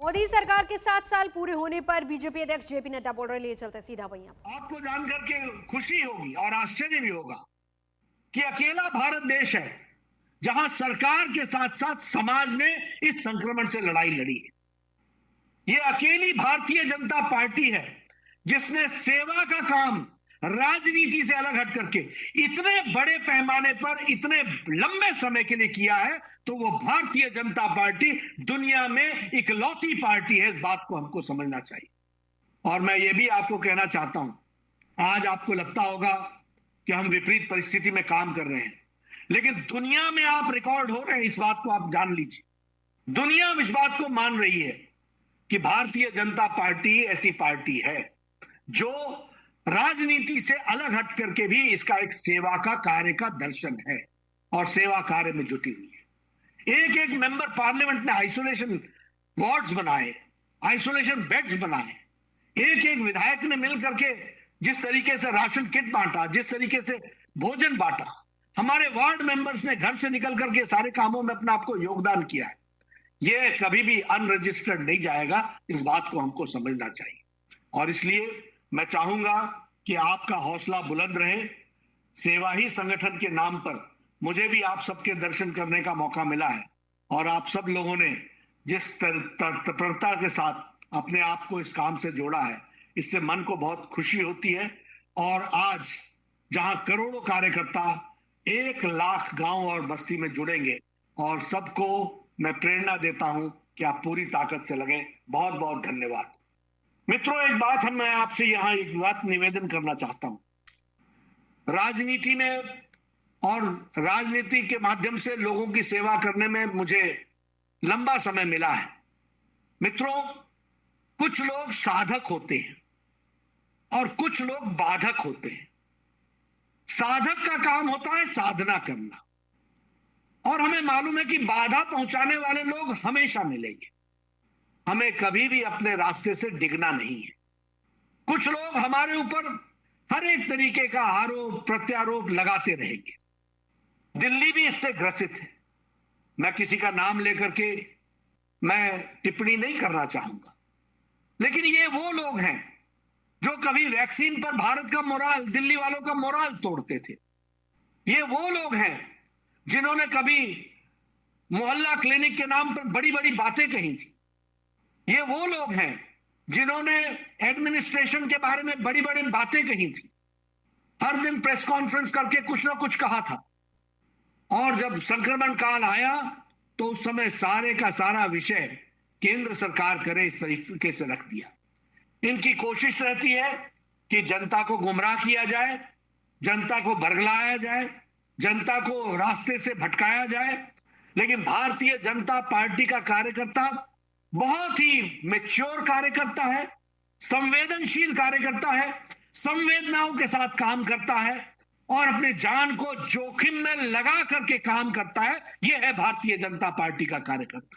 मोदी सरकार के 7 साल पूरे होने पर बीजेपी अध्यक्ष जेपी नड्डा बोल रहे, लिए चलते सीधा वहीं आपको जानकर के खुशी होगी और आश्चर्य भी होगा कि अकेला भारत देश है जहां सरकार के साथ साथ समाज ने इस संक्रमण से लड़ाई लड़ी है। यह अकेली भारतीय जनता पार्टी है जिसने सेवा का काम राजनीति से अलग हट करके इतने बड़े पैमाने पर इतने लंबे समय के लिए किया है। तो वो भारतीय जनता पार्टी दुनिया में इकलौती पार्टी है, इस बात को हमको समझना चाहिए। और मैं ये भी आपको कहना चाहता हूं, आज आपको लगता होगा कि हम विपरीत परिस्थिति में काम कर रहे हैं, लेकिन दुनिया में आप रिकॉर्ड हो रहे हैं, इस बात को आप जान लीजिए। दुनिया इस बात को मान रही है कि भारतीय जनता पार्टी ऐसी पार्टी है जो राजनीति से अलग हट करके भी इसका एक सेवा का कार्य का दर्शन है और सेवा कार्य में जुटी हुई है। एक एक मेंबर पार्लियामेंट ने आइसोलेशन वार्ड्स बनाए, आइसोलेशन बेड्स बनाए। एक एक विधायक ने मिल करके जिस तरीके से राशन किट बांटा, जिस तरीके से भोजन बांटा, हमारे वार्ड मेंबर्स ने घर से निकल करके सारे कामों में अपना आपको योगदान किया है। यह कभी भी अनरजिस्टर्ड नहीं जाएगा, इस बात को हमको समझना चाहिए। और इसलिए मैं चाहूंगा कि आपका हौसला बुलंद रहे। सेवा ही संगठन के नाम पर मुझे भी आप सबके दर्शन करने का मौका मिला है और आप सब लोगों ने जिस तत्परता के साथ अपने आप को इस काम से जोड़ा है, इससे मन को बहुत खुशी होती है। और आज जहां करोड़ों कार्यकर्ता 1 लाख गांव और बस्ती में जुड़ेंगे और सबको मैं प्रेरणा देता हूं कि आप पूरी ताकत से लगे। बहुत बहुत धन्यवाद मित्रों। एक बात मैं आपसे यहां एक बात निवेदन करना चाहता हूं। राजनीति में और राजनीति के माध्यम से लोगों की सेवा करने में मुझे लंबा समय मिला है। मित्रों, कुछ लोग साधक होते हैं और कुछ लोग बाधक होते हैं। साधक का काम होता है साधना करना, और हमें मालूम है कि बाधा पहुंचाने वाले लोग हमेशा मिलेंगे। हमें कभी भी अपने रास्ते से डिगना नहीं है। कुछ लोग हमारे ऊपर हर एक तरीके का आरोप प्रत्यारोप लगाते रहेंगे। दिल्ली भी इससे ग्रसित है। मैं किसी का नाम लेकर के मैं टिप्पणी नहीं करना चाहूंगा, लेकिन ये वो लोग हैं जो कभी वैक्सीन पर भारत का मोराल, दिल्ली वालों का मोराल तोड़ते थे। ये वो लोग हैं जिन्होंने कभी मोहल्ला क्लिनिक के नाम पर बड़ी बड़ी बातें कही थी। ये वो लोग हैं जिन्होंने एडमिनिस्ट्रेशन के बारे में बड़ी बड़ी बातें कही थी। हर दिन प्रेस कॉन्फ्रेंस करके कुछ ना कुछ कहा था, और जब संक्रमण काल आया तो उस समय सारे का सारा विषय केंद्र सरकार करे इस तरीके से रख दिया। इनकी कोशिश रहती है कि जनता को गुमराह किया जाए, जनता को बरगलाया जाए, जनता को रास्ते से भटकाया जाए। लेकिन भारतीय जनता पार्टी का कार्यकर्ता बहुत ही मैच्योर कार्यकर्ता है, संवेदनशील कार्यकर्ता है, संवेदनाओं के साथ काम करता है और अपने जान को जोखिम में लगा करके काम करता है। यह है भारतीय जनता पार्टी का कार्यकर्ता।